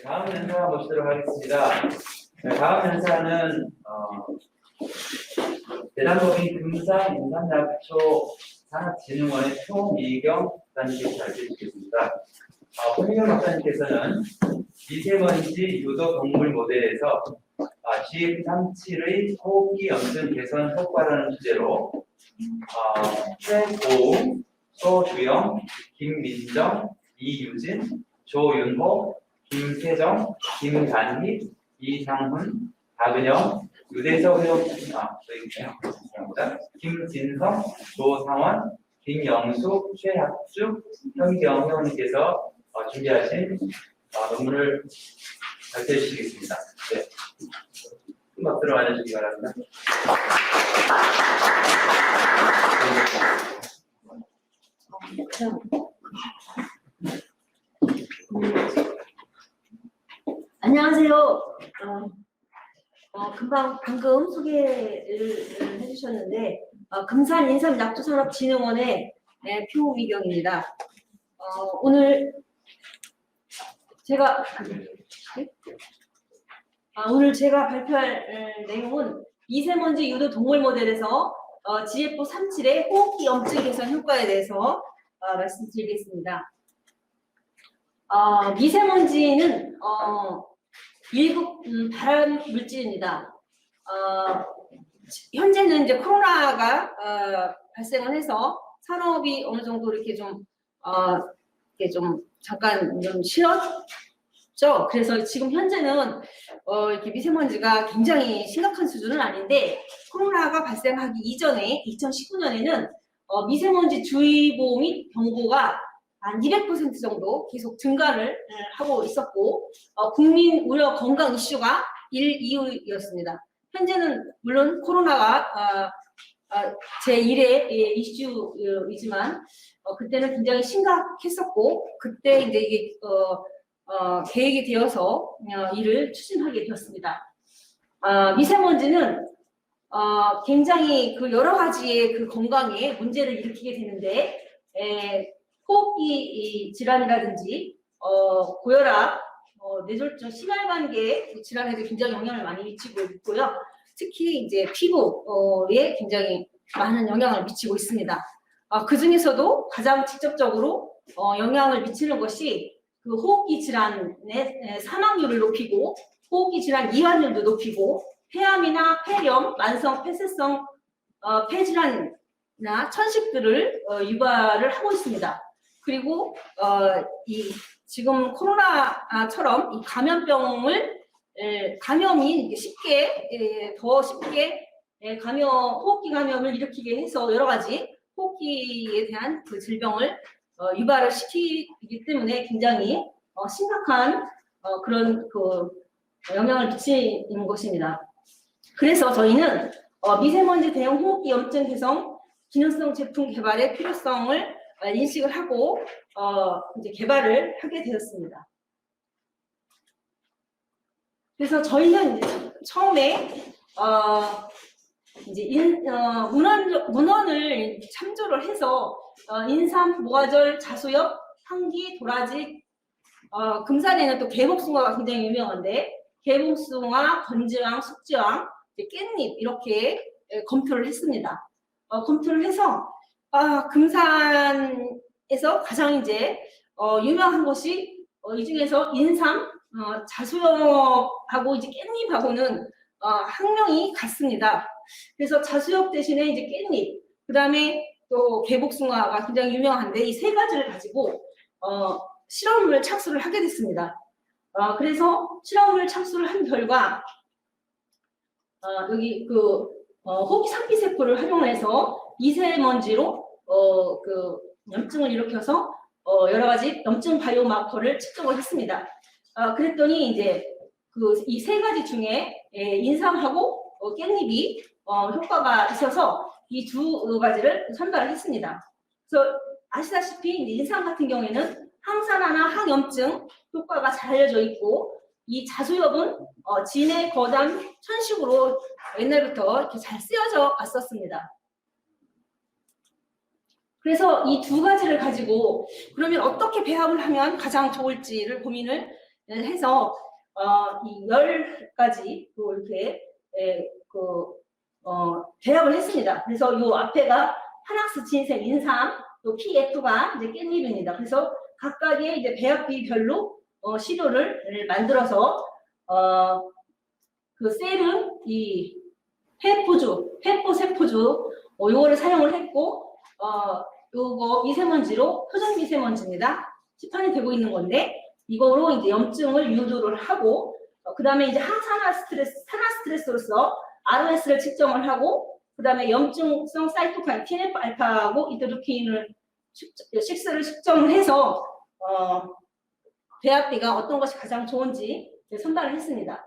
다음 연사 보시도록 하겠습니다. 다음 연사는 대단법인 금산 인삼약초 산업진흥원의 총미경 박사님께서 가르쳐 주시겠습니다. 손미경 박사님께서는 미세먼지 유도 동물 모델에서 GF37의 호흡기 염증 개선 효과라는 주제로 최고웅, 소주영, 김민정, 이유진, 조윤호, 김세정, 김단희, 이상훈, 박은영, 유대석 의원, 김진성, 조상원, 김영숙, 최학주, 현경 회원님께서 준비하신 논문을 발표해 주시겠습니다. 네. 음악 들어와 주시기 바랍니다. 안녕하세요. 방금 소개를 해주셨는데 금산 인삼약초산업진흥원의 표미경입니다. 오늘 제가 발표할 내용은 미세먼지 유도 동물 모델에서 GF37의 호흡기 염증 개선 효과에 대해서 말씀드리겠습니다. 미세먼지는 1급 발암 물질입니다. 현재는 이제 코로나가 발생을 해서 산업이 어느 정도 이렇게 좀 잠깐 좀 쉬었죠. 그래서 지금 현재는 이렇게 미세먼지가 굉장히 심각한 수준은 아닌데, 코로나가 발생하기 이전에 2019년에는 미세먼지 주의보 및 경보가 한 200% 정도 계속 증가를 하고 있었고, 국민 의료 건강 이슈가 1, 2위였습니다. 현재는 물론 코로나가 제1의 이슈이지만 그때는 굉장히 심각했었고, 그때 이제 이게 계획이 되어서 일을 추진하게 되었습니다. 미세먼지는 굉장히 그 여러 가지의 그 건강에 문제를 일으키게 되는데, 호흡기 질환이라든지 고혈압, 뇌졸중, 심혈관계 질환에도 굉장히 영향을 많이 미치고 있고요. 특히 이제 피부에 굉장히 많은 영향을 미치고 있습니다. 그 중에서도 가장 직접적으로 영향을 미치는 것이 그 호흡기 질환의 사망률을 높이고, 호흡기 질환 이완율도 높이고, 폐암이나 폐렴, 만성 폐쇄성 폐질환이나 천식들을 유발을 하고 있습니다. 그리고 지금 코로나처럼 이 감염이 더 쉽게 호흡기 감염을 일으키게 해서 여러 가지 호흡기에 대한 그 질병을 유발을 시키기 때문에 굉장히 심각한 그런 그 영향을 미치는 것입니다. 그래서 저희는 미세먼지 대응 호흡기 염증 개선 기능성 제품 개발의 필요성을 인식을 하고 이제 개발을 하게 되었습니다. 그래서 저희는 이제 처음에 이제 문헌을 참조를 해서 인삼, 모아절, 자수엽, 황기, 도라지, 금산에는 또 개복숭아가 굉장히 유명한데, 개복숭아, 건지황, 숙지황, 깻잎 이렇게 검토를 했습니다. 검토를 해서 금산에서 가장 이제 유명한 것이 이 중에서 인삼, 자수엽하고 이제 깻잎하고는 학명이 같습니다. 그래서 자수엽 대신에 이제 깻잎, 그 다음에 또 개복숭아가 굉장히 유명한데, 이 세 가지를 가지고 실험을 착수를 하게 됐습니다. 그래서 실험을 착수를 한 결과 여기 호흡기 상피세포를 활용해서 미세먼지로 그 염증을 일으켜서 여러 가지 염증 바이오마커를 측정을 했습니다. 그랬더니 이제 이 세 가지 중에 인삼하고 깻잎이 효과가 있어서 이 두 가지를 선발을 했습니다. 그래서 아시다시피 인삼 같은 경우에는 항산화나 항염증 효과가 잘 알려져 있고, 이 자수엽은 진해, 거담, 천식으로 옛날부터 이렇게 잘 쓰여져 왔었습니다. 그래서 이 두 가지를 가지고 그러면 어떻게 배합을 하면 가장 좋을지를 고민을 해서 이 10가지 이렇게 배합을 했습니다. 그래서 이 앞에가 파낙스, 진생, 인삼, 또 PF가 이제 깻잎입니다. 그래서 각각의 이제 배합비별로 시료를 만들어서 그 셀은 이 회포 세포주 요거를 사용을 했고 요거 미세먼지로 표적 미세먼지입니다. 시판이 되고 있는 건데 이거로 이제 염증을 유도를 하고 그 다음에 이제 산화 스트레스로서 ROS를 측정을 하고 그 다음에 염증성 사이토카인 TNF 알파하고 인터루킨을 6를 측정을 해서 배합비가 어떤 것이 가장 좋은지 선발을 했습니다.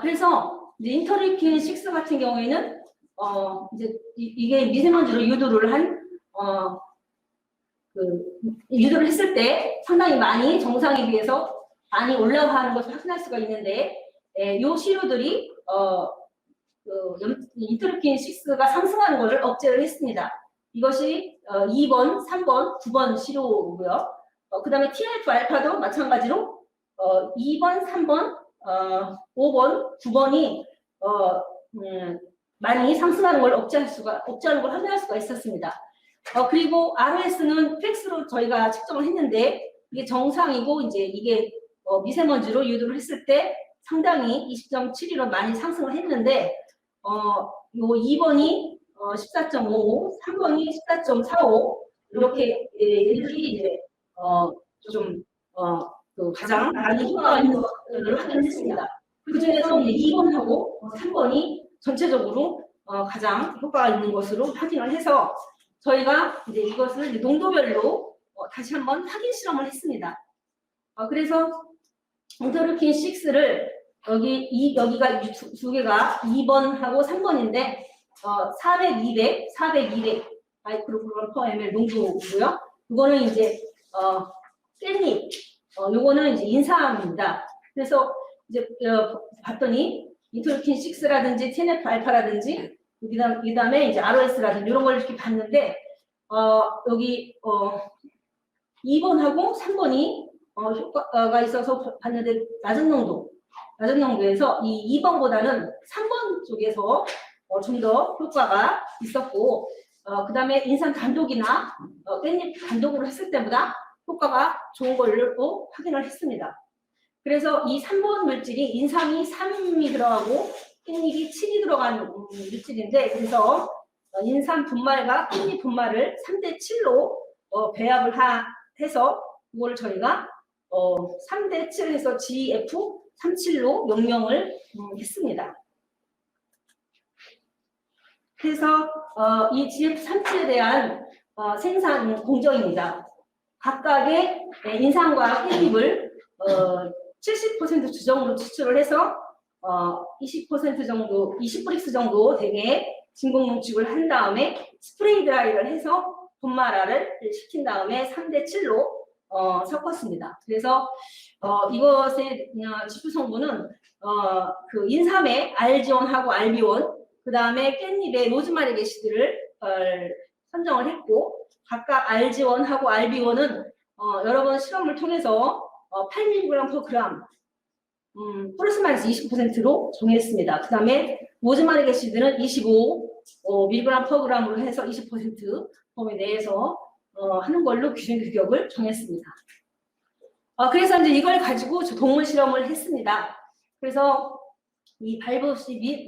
그래서 이제 인터루킨 6 같은 경우에는 이제 이게 미세먼지로 유도를 한 유도를 했을 때 상당히 많이 정상에 비해서 많이 올라가는 것을 확인할 수가 있는데 이 시료들이 인터루킨 6가 상승하는 것을 억제를 했습니다. 이것이 2번, 3번, 9번 시료고요. 그 다음에 TNF 알파도 마찬가지로 2번, 3번, 5번, 9번이 많이 상승하는 걸 억제하는 걸 확인할 수가 있었습니다. 그리고 ROS는 팩스로 저희가 측정을 했는데 이게 정상이고 이제 이게 미세먼지로 유도를 했을 때 상당히 20.7로 많이 상승을 했는데 요 2번이 14.55, 3번이 14.45 이렇게 얘들이 이제 가장 많이 효과가 있는 것들을 확인했습니다. 그 중에서 2번하고 3번이 전체적으로 가장 효과가 있는 것으로 확인을 해서 저희가 이제 이것을 이제 농도별로 다시 한번 확인 실험을 했습니다. 그래서 인터루킨 6를 여기가 두 개가 2번하고 3번인데 400, 200, 400, 200 마이크로그램 퍼 ml 농도고요. 이거는 이제 깻잎, 요거는 이제 인삼입니다. 그래서 이제 봤더니 인터루킨 6라든지 TNF 알파라든지 그다음에 이제 ROS라든지 이런 걸 이렇게 봤는데 여기 2번하고 3번이 효과가 있어서 봤는데 낮은 농도에서 이 2번보다는 3번 쪽에서 좀 더 효과가 있었고 그 다음에 인삼 단독이나 깻잎 단독으로 했을 때보다 효과가 좋은 걸로 확인을 했습니다. 그래서 이 3번 물질이 인삼이 3이 들어가고 깻잎이 7이 들어간 물질인데 그래서 인삼 분말과 깻잎 분말을 3대7로 배합을 해서 이걸 저희가 3대7에서 GF37로 명명을 했습니다. 그래서 이 GF37에 대한 생산 공정입니다. 각각의 인삼과 깻잎을 70% 주정으로 추출을 해서 20% 정도, 20브릭스 정도 되게 진공 농축을 한 다음에 스프레이 드라이를 해서 분말화를 시킨 다음에 3대7로 섞었습니다. 그래서 이것의 지표 성분은 그 인삼의 알지온하고 알비온, 그 다음에 깻잎의 로즈마리 애시드를 선정을 했고 각각 알지온하고 알비온은 여러 번 실험을 통해서 8mg/g 플러스 마이너스 20%로 정했습니다. 그 다음에 로즈마리 애시드는 25mg/g으로 해서 20% 범위 내에서 하는 걸로 규정 규격을 정했습니다. 그래서 이제 이걸 가지고 동물 실험을 했습니다. 그래서 이 발브시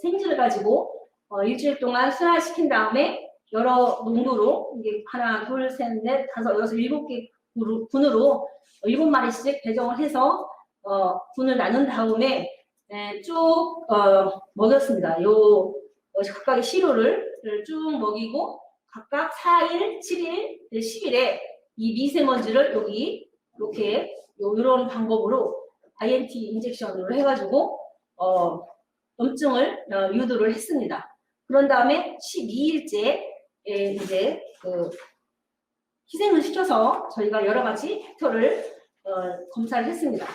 생지를 가지고 일주일 동안 순환시킨 다음에 여러 농도로 이게 하나, 둘, 셋, 넷, 다섯, 여섯, 7개 분으로 7마리씩 배정을 해서 분을 나눈 다음에 쭉 먹였습니다. 각각의 시료를 쭉 먹이고 각각 4일, 7일, 10일에 이 미세먼지를 여기 이렇게 이런 방법으로 INT 인젝션으로 해가지고 염증을 유도를 했습니다. 그런 다음에 12일째 이제 희생을 시켜서 저희가 여러 가지 팩터를 검사를 했습니다.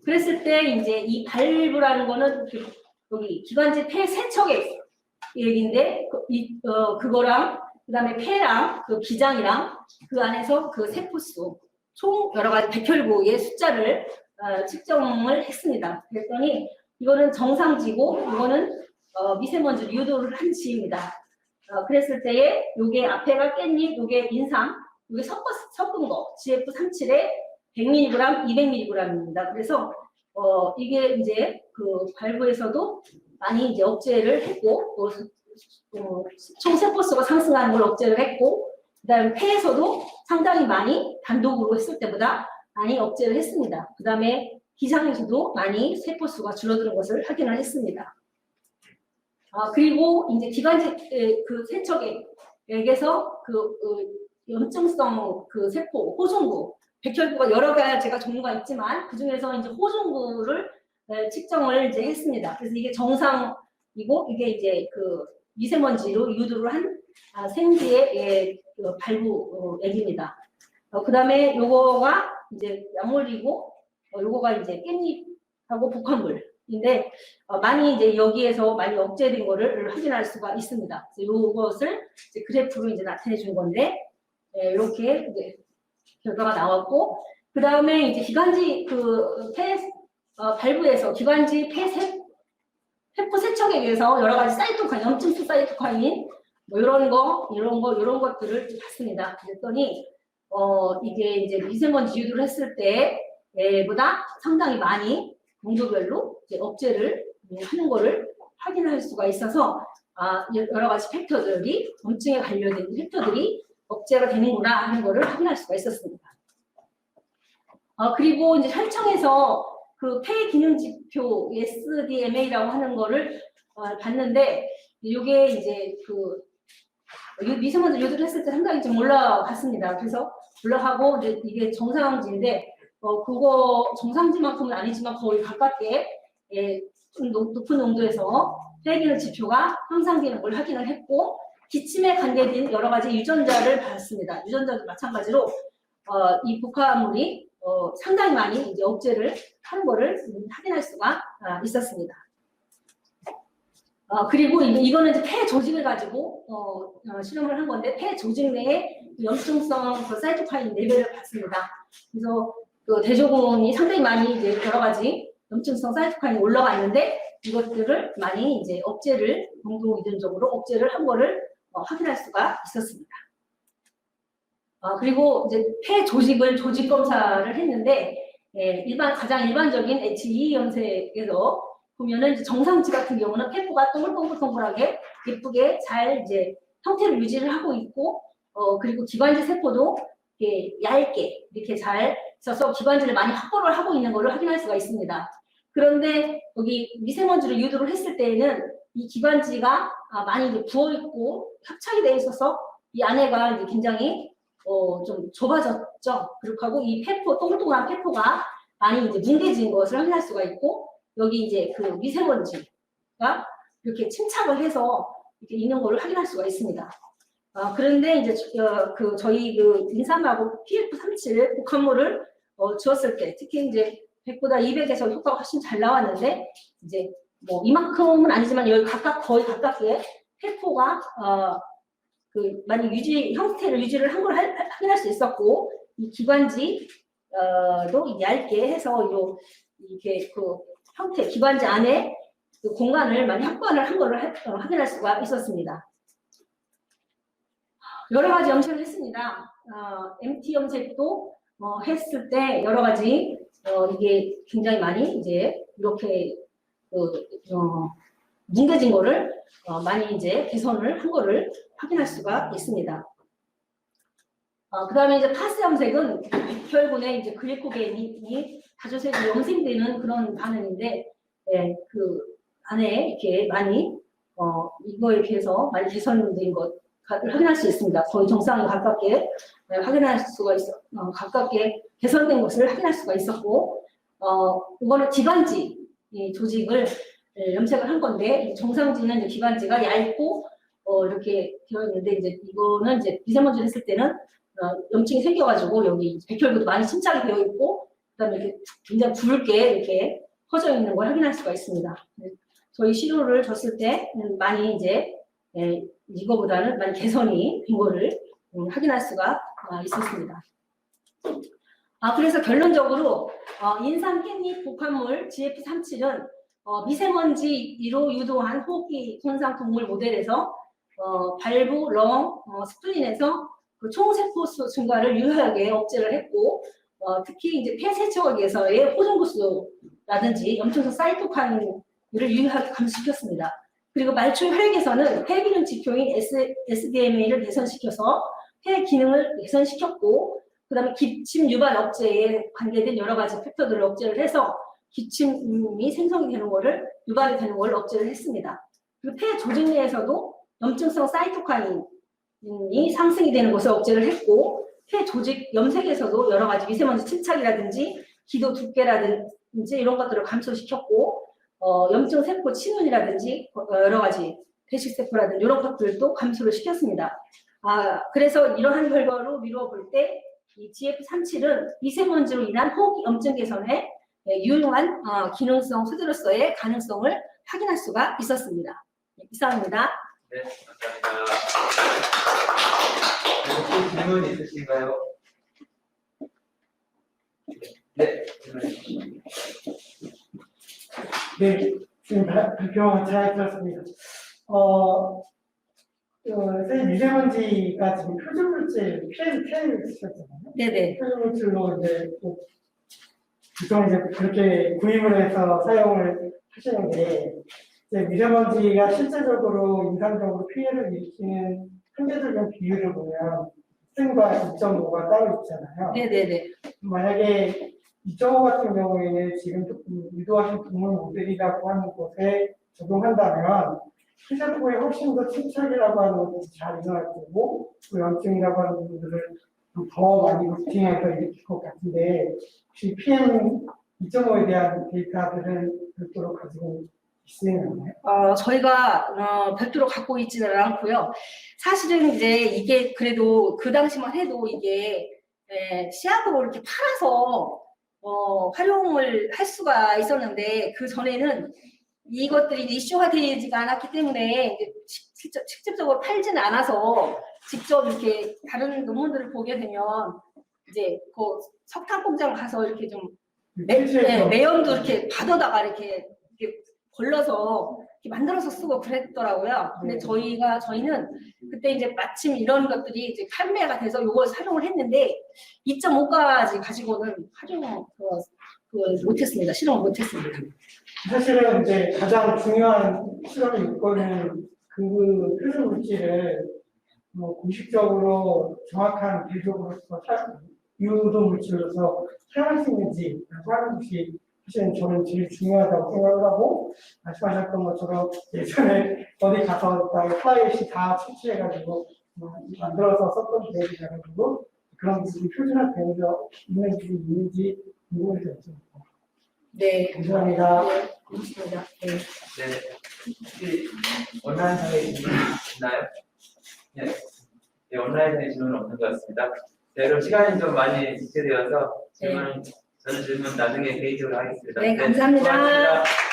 그랬을 때 이제 이 발브라는 거는 여기 기관지 폐 세척의 얘기인데 그거랑 그다음에 폐랑 그 기장이랑 그 안에서 그 세포수 총 여러 가지 백혈구의 숫자를 측정을 했습니다. 그랬더니 이거는 정상지고 이거는 미세먼지를 유도를 한 지입니다. 그랬을 때에 요게 앞에가 깻잎, 요게 인삼, 요게 섞은 거 GF37에 100mg, 200mg입니다. 그래서 이게 이제 그 발부에서도 많이 이제 억제를 했고 또 총 세포수가 상승하는 걸 억제를 했고 그다음에 폐에서도 상당히 많이 단독으로 했을 때보다 많이 억제를 했습니다. 그다음에 기상에서도 많이 세포수가 줄어드는 것을 확인을 했습니다. 그리고 이제 기관지 그 세척액에서 염증성 그 세포 호종구 백혈구가 여러 가지가 종류가 있지만 그 중에서 이제 호종구를 측정을 이제 했습니다. 그래서 이게 정상이고 이게 이제 그 미세먼지로 유도를 한 생지의 그 발부액입니다. 그다음에 요거가 이제 약물이고 요거가 이제 깻잎하고 복합물인데 많이 이제 여기에서 많이 억제된 거를 확인할 수가 있습니다. 그래서 요것을 이제 그래프로 이제 나타내 준 건데 이렇게 이제 결과가 나왔고 그다음에 이제 기관지 그 발부에서 기관지 세포 세척액에서 여러 가지 사이토카인, 염증수 사이토카인 뭐 이런 것들을 봤습니다. 그랬더니 이게 이제 미세먼지 유도를 했을 때보다 상당히 많이 농도별로 이제 억제를 하는 거를 확인할 수가 있어서 여러 가지 팩터들이 염증에 관련된 팩터들이 억제가 되는구나 하는 거를 확인할 수가 있었습니다. 그리고 이제 혈청에서 그 폐 기능 지표 SDMA라고 하는 거를 봤는데 이게 이제 그 미세먼지 유도를 했을 때 상당히 좀 올라갔습니다. 그래서 올라가고 이제 이게 정상지인데 그거 정상지만큼은 아니지만 거의 가깝게 좀 높은 농도에서 폐 기능 지표가 향상되는 걸 확인을 했고 기침에 관계된 여러 가지 유전자를 봤습니다. 유전자도 마찬가지로 이 복합물이 상당히 많이 이제 억제를 하는 것을 확인할 수가 있었습니다. 그리고 이거는 이제 폐 조직을 가지고 실험을 한 건데 폐 조직 내에 염증성 그 사이토카인 레벨을 봤습니다. 그래서 그 대조군이 상당히 많이 이제 여러 가지 염증성 사이토카인이 올라가 있는데 이것들을 많이 이제 억제를 농도 유전적으로 억제를 한 거를 확인할 수가 있었습니다. 그리고 이제 폐 조직을 조직 검사를 했는데 가장 일반적인 H2 염색에서 보면은 이제 정상지 같은 경우는 폐포가 동글동글동글하게 예쁘게 잘 이제 형태를 유지를 하고 있고 그리고 기관지 세포도 이렇게 얇게 이렇게 잘 있어서 기관지를 많이 확보를 하고 있는 것을 확인할 수가 있습니다. 그런데 여기 미세먼지를 유도를 했을 때에는 이 기관지가 많이 이제 부어 있고 협착이 되어 있어서 이 안에가 이제 굉장히 좀 좁아졌죠. 그렇게 하고 이 폐포, 동글동글한 폐포가 많이 이제 뭉개진 것을 확인할 수가 있고, 여기 이제 그 미세먼지가 이렇게 침착을 해서 이렇게 있는 것을 확인할 수가 있습니다. 그런데 이제 저희 그 인삼하고 PF37 복합물을 주었을 때, 특히 이제 100보다 200에서 효과가 훨씬 잘 나왔는데, 이제 뭐 이만큼은 아니지만 여기 거의 가깝게 폐포가 많이 형태를 유지를 한 걸 확인할 수 있었고, 이 기관지도 얇게 해서 이렇게 그 형태, 기관지 안에 그 공간을 많이 확보를 한 걸 확인할 수가 있었습니다. 여러 가지 염색을 했습니다. MT 염색도 했을 때 여러 가지 이게 굉장히 많이 이제 이렇게 뭉개진 거를 많이 이제 개선을 한 거를 확인할 수가 있습니다. 그 다음에 이제 파스 염색은 백혈군의 이제 글리코겐이 다조색이 염색되는 그런 반응인데, 그 안에 이렇게 많이 이거에 비해서 많이 개선된 것 확인할 수 있습니다. 거의 정상에 가깝게 확인할 수가 가깝게 개선된 것을 확인할 수가 있었고, 이거는 기관지 조직을 염색을 한 건데, 정상지는 이제 기관지가 얇고 이렇게 되어 있는데, 이제 이거는 이제 미세먼지를 했을 때는 염증이 생겨가지고 여기 백혈구도 많이 침착이 되어 있고, 그다음에 이렇게 굉장히 붉게 이렇게 퍼져 있는 걸 확인할 수가 있습니다. 저희 시료를 줬을 때 많이 이제 이거보다는 많이 개선이 된 거를 확인할 수가 있었습니다. 그래서 결론적으로 인산 깻잎 복합물 GF37은 미세먼지로 유도한 호흡기 손상 동물 모델에서 발부, 렁, 스플린에서 그 총세포수 증가를 유효하게 억제를 했고 특히 이제 폐세척에서의 호전구수라든지 염증성 사이토카인을 유효하게 감소시켰습니다. 그리고 말초 혈액에서는 폐기능 지표인 SDMA를 개선시켜서 폐 기능을 개선시켰고 그다음에 기침 유발 억제에 관계된 여러 가지 팩터들을 억제를 해서 기침이 생성이 되는 거를 유발이 되는 걸 억제를 했습니다. 그리고 폐 조직 내에서도 염증성 사이토카인이 상승이 되는 것을 억제를 했고 폐 조직 염색에서도 여러 가지 미세먼지 침착이라든지 기도 두께라든지 이런 것들을 감소시켰고 염증 세포 침눈이라든지 여러 가지 배식세포라든지 이런 것들도 감소를 시켰습니다. 그래서 이러한 결과로 미루어 볼 때 이 GF37은 미세먼지로 인한 호흡기 염증 개선에 유용한 기능성 소재로서의 가능성을 확인할 수가 있었습니다. 이상입니다. 네, 감사합니다. 혹시 질문 있으신가요? 네, 질문 있으신가요? 네, 지금 발표 잘 들었습니다. 선생님 미세먼지가 지금 표준물질 PM을 쓰셨잖아요. 네네. 표준물질로 이제 보통 이제 그렇게 구입을 해서 사용을 하시는데 이제 미세먼지가 실제적으로 인상적으로 피해를 일으키는 한계적인 비율을 보면 2.5과 2.5가 따로 있잖아요. 네네네. 만약에 2.5 같은 경우에는 지금 조금 유도하신 동물 모델이라고 하는 곳에 적용한다면 피세포에 훨씬 더 침착이라고 하는 것이 잘 일어날 거고 또 염증이라고 하는 부분들을 더 많이 루팅해서 일으킬 것 같은데 혹시 PM 2.5에 대한 데이터들은 별도로 가지고 있으나요? 저희가 별도로 갖고 있지는 않고요. 사실은 이제 이게 그래도 그 당시만 해도 이게 시약으로 이렇게 팔아서 활용을 할 수가 있었는데 그 전에는 이것들이 이슈가 되지가 않았기 때문에 직접적으로 팔지는 않아서 직접 이렇게 다른 논문들을 보게 되면 이제 그 석탄 공장 가서 이렇게 좀 매연도 이렇게 받아다가 이렇게 걸러서 이렇게 만들어서 쓰고 그랬더라고요. 근데 저희는 그때 이제 마침 이런 것들이 이제 판매가 돼서 이걸 활용을 했는데 2.5까지 가지고는 활용 못했습니다. 실험을 못했습니다. 사실은 이제 가장 중요한 실험 요건은 그 표준 물질을 공식적으로 정확한 대조로서 유도 물질로서 사용할 수 있는지라고 하는 것이 사실은 저는 제일 중요하다고 생각을 하고 말씀하셨던 것처럼 예전에 어디 가서 파일이 다 채취해가지고 만들어서 썼던 계획이라가지고 그런 부분이 표준화 되어 있는지 궁금해서 여쭤봅니다. 네, 감사합니다. 네, 고맙습니다. 네. 네, 혹시 온라인상에 질문 있나요? 네, 네, 온라인상에 질문은 없는 것 같습니다. 네, 그럼 시간이 좀 많이 지체되어서 저는 질문 나중에 개인적으로 하겠습니다. 네, 감사합니다. 고맙습니다.